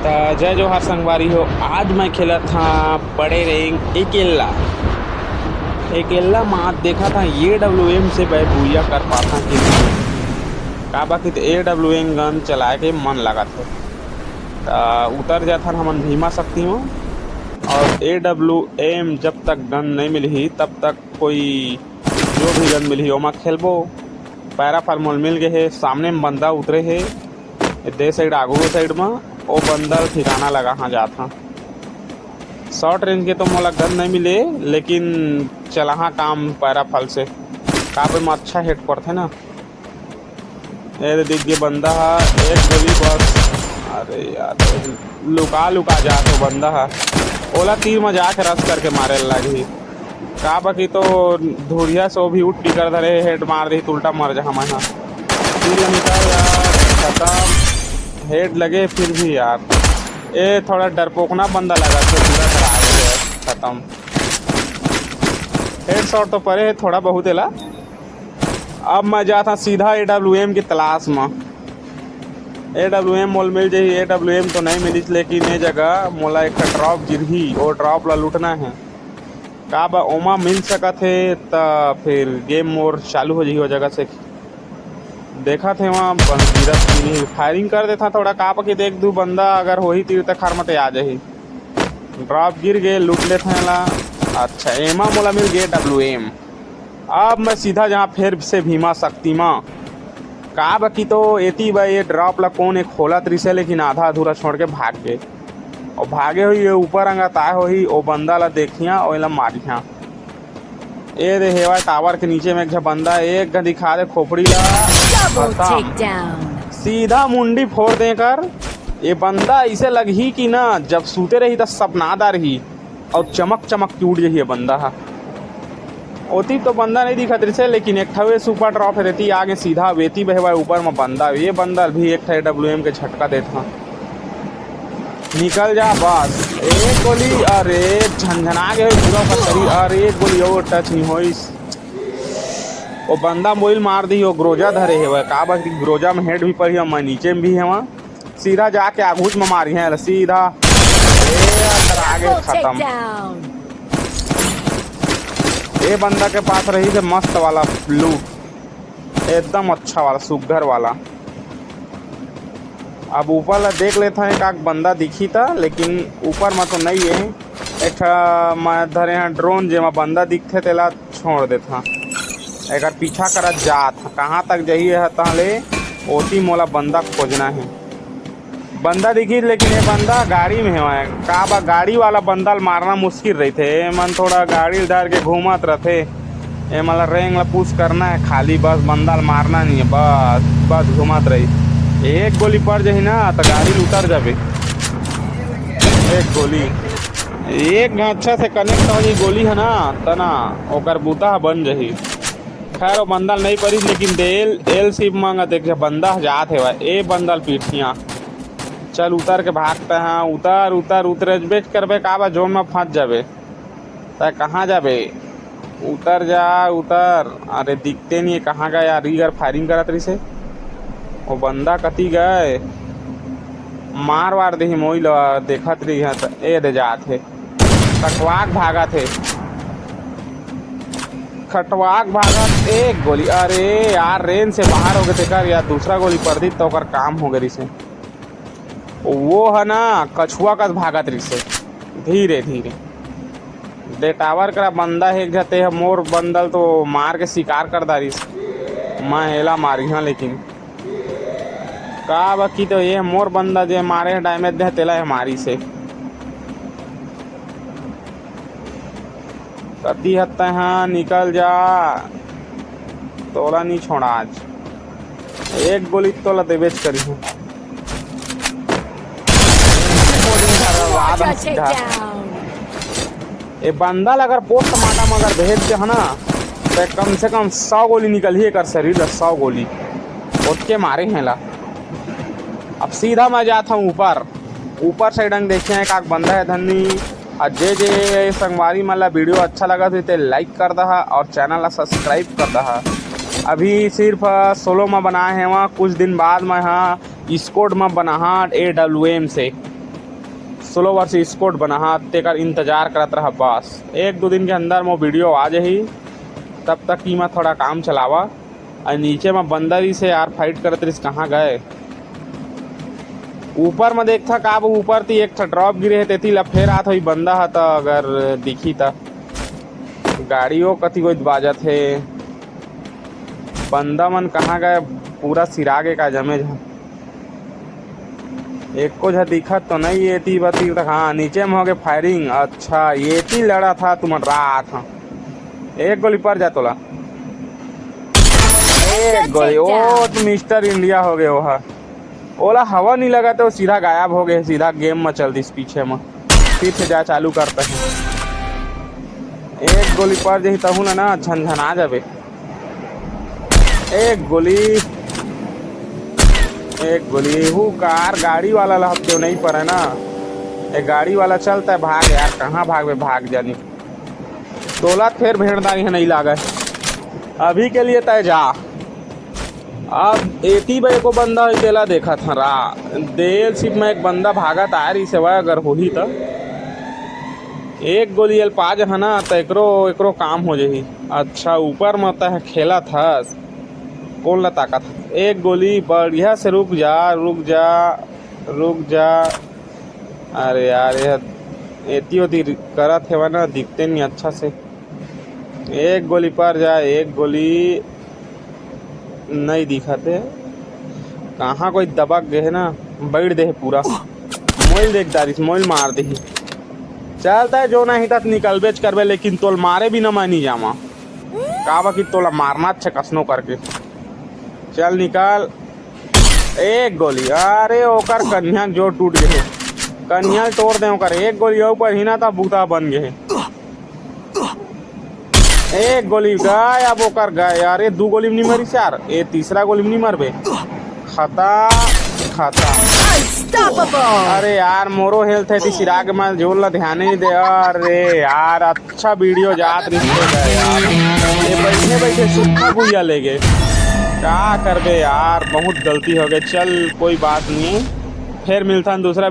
जय जोहार संगवारी हो। आज मैं खेला था बड़े रैंक अकेला मात देखा था AWM से मैं बुया कर पाता कि नहीं। का बाकी तो AWM गन चला के मन लगा था। उतर जाता हमन भीमा शक्ति में। और AWM जब तक गन नहीं मिली तब तक कोई जो भी गन मिली ओमा खेलबो। पैरा फार्मल मिल गए है, सामने में बंदा उतरे है दे साइड आगू साइड में। वो बंदा ठिकाना लगा हाँ जाता। शॉर्ट रेंज के तो मोला गन नहीं मिले, लेकिन चला हाँ काम पैरा फल से काफी में अच्छा हिट पड़ते ना। ये दिख गए बंदा है, एक गोली बस। अरे यार लुका लुका जा तो बंदा है ओला तीर में जाके रस करके मारे लगी। का बाकी तो धुरिया से भी उठ कर धरे हेड मार दी, उल्टा मर जा मैं। तीर निकल यार खत्म। हेड लगे फिर भी यार ये थोड़ा डरपोकना बंदा लगा तो पूरा खराब हो गया, खत्म। हेड शॉट तो परे है थोड़ा बहुत एला। अब मैं जाता सीधा AWM की तलाश में। AWM मोल मिल जाए, AWM तो नहीं मिली, लेकिन ये जगह मोला एक ड्रॉप गिरही, वो ड्रॉप ला लूटना है। का बा ओमा मिल सकत है तो फिर गेम मोर चालू हो जाए वो जगह से। देखा थे वहाँ फायरिंग कर देता थोड़ा का कि देख दू बंदा अगर हो ही तीर तक खर मत आ जाही। ड्रॉप गिर गए लूट लेते हैं ला। अच्छा एमा मोला मिल गए WM। अब मैं सीधा जहाँ फिर से भीमा शक्ति माँ का बाकी तो एती भाई ये ड्रॉप ला कौन एक खोला तरीसे, लेकिन आधा अधूरा छोड़ के भाग गए। और भागे हुई ये ऊपर अंगा ताए हुई वो बंदा ला देखिया और ला मारिया। ये दे हेवा टावर के नीचे में एक बंदा एक दिखा दे खोपड़ी ला सीधा मुंडी फोड़ देकर। ये बंदा इसे लग ही कि ना जब सूते रही तो सपनादार ही और चमक चमक टूट जाही है बंदा हा। ओती तो बंदा नहीं दिखा से, लेकिन एक ठवे सुपर ड्रॉप रहती आगे सीधा वेती बहेवा ऊपर में बंदा। ये बंदा भी एक ठे AWM के झटका देता। निकल जा बस एक गोली। अरे झंझना गए पूरा शरीर। अरे एक गोली और टच नहीं हो। वो बंदा मोइल मार दी, वो ग्रोजा धरे है का बाकी ग्रोजा में हेड भी पड़ी है, मैं नीचे में भी है वहाँ। सीधा जाके आगूच में मारी है सीधा आगे खत्म। ये बंदा के पास रही थे मस्त वाला लूट, एकदम अच्छा वाला सुघर वाला। अब ऊपर ला देख लेता है का बंदा दिखी था, लेकिन ऊपर में तो नहीं है। एक मैं धरे हैं ड्रोन जे में बंदा दिखते तेला छोड़ देता। एक पीछा करत जात कहाँ तक जाइए है तहले ओती मोला बंदा खोजना है। बंदा दिखी लेकिन ये बंदा गाड़ी में है का बा गाड़ी वाला बंदा मारना मुश्किल रही थे। मन थोड़ा गाड़ी डर के घूमत रहते। ये मतलब रेंग ला पुश करना है खाली, बस बंदा मारना नहीं है, बस घूमत रही। एक गोली पड़ जाही ना तो गाड़ी उतर जाबे। एक गोली एक अच्छा से कनेक्ट हो जाए गोली है ना तना ओकर बूता बन जाही। खैर वो बंदल नहीं पड़ी, लेकिन एल सिप मांगा देख बंदा जात है ए बंदल पीठिया। चल उतर के भागते हैं। उतर उतर उतरे बेच करबे काबा जोन में फंस जाबे तो कहाँ जाबे। उतर जा उतर। अरे दिखते नहीं है कहाँ गए यार। रीगर फायरिंग करत रही से वो बंदा कती गए मार वार दे मोइल देखत रही है तो ए दे जात है कटवाक भागा थे खटवाक भागत एक गोली। अरे यार रेंज से बाहर हो गए थे कर यार, दूसरा गोली पड़ दी तो कर काम हो गई से। वो है ना कछुआ का भागत रही से धीरे धीरे दे टावर करा बंदा एक जाते है मोर बंदल तो मार के शिकार कर दारी मैं हेला मारी हाँ। लेकिन का बाकी तो ये मोर बंदा जो मारे डैमेज दे तेला है मारी से कती हत्ता हाँ। निकल जा तोला नहीं छोड़ा आज। एक गोली तोला देवेच करी हूँ। ये बंदा अगर पोस्टमार्टम अगर भेज दे है ना तो कम से कम 100 गोली निकल ही कर शरीर 100 गोली उठ के मारे हैं ला। अब सीधा मैं जाता हूँ ऊपर साइड देखे एक बंदा है धनी। और जे संगवारी मला वीडियो अच्छा लगा तो लाइक कर दहा और चैनल ला सब्सक्राइब कर दहा। अभी सिर्फ सोलो में बनाए हैं वहाँ, कुछ दिन बाद मैं हाँ स्कोड में बना AWM से। स्लो वर्सेस स्कोड बना हाँ तेकर इंतजार करत रहा बस। एक दो दिन के अंदर वो वीडियो आ जाही, तब तक की मैं थोड़ा काम चलावा। और नीचे में बंदर ही से यार फाइट करत रही, कहाँ गए। ऊपर में देख था का ऊपर थी एक ड्रॉप गिरे है तेती ला फेर आत हुई बंदा हा था, अगर दिखी था गाड़ियों कति कोई बाजत है। बंदा मन कहाँ गए, पूरा सिरागे का जमे झा एक को झा दिखत तो नहीं ये थी बती। हाँ नीचे में हो गए फायरिंग। अच्छा ये थी लड़ा था तुम रात। हाँ एक गोली पर जा तोला, एक गोली। ओ तुम मिस्टर इंडिया हो गए वहाँ। ओला हवा नहीं लगा तो सीधा गायब हो गए, सीधा गेम में चल दी पीछे में। फिर से जा चालू करते हैं। एक गोली पर जही तहू ना झनझना जाबे। एक गोली हु कार गाड़ी वाला लहते नहीं पर है ना। एक गाड़ी वाला चलता है भाग यार, कहाँ भाग भाग जानी। तोला फिर भेड़दारी है नहीं लागे अभी के लिए तय जा। अब एती भाई को बंदा तेला देखा था रा देल सिर्फ में एक बंदा भागा आ रही सेवा अगर हो ही तो एक गोली एल पाज है ना तो एकरो काम हो जाही। अच्छा ऊपर मत है खेला था कौन ला ताकत। एक गोली बढ़िया से रुक जा। अरे यार एती होती करत है ना, दिखते नहीं अच्छा से। एक गोली पर जा, एक गोली नहीं दिखाते कहाँ कोई दबक गए है ना, बैठ दे पूरा मोइल देख दारिस मोइल मार दे। चलता है जो नहीं तक निकल बेच करबे, लेकिन तोल मारे भी ना मानी जामा काबा कि तोला मारना अच्छा कसनो करके। चल निकाल एक गोली। अरे ओकर कन्या जो टूट गए, कन्या तोड़ दे ओकर। एक गोली ऊपर ही ना था बूता बन गए। एक गोली गए अब ओकर गए। अरे दो गोली में नहीं मरी यार, ये तीसरा गोली में नहीं मरबे। खाता अरे यार मोरो हेल्थ है सिराग में जोर ला ध्यान नहीं दे। अरे यार अच्छा वीडियो जात रिश्ते यार, ये बैठे बैठे सुखा गुइया ले गए। क्या करबे यार, बहुत गलती हो गई। चल कोई बात नहीं, फिर मिलता दूसरा।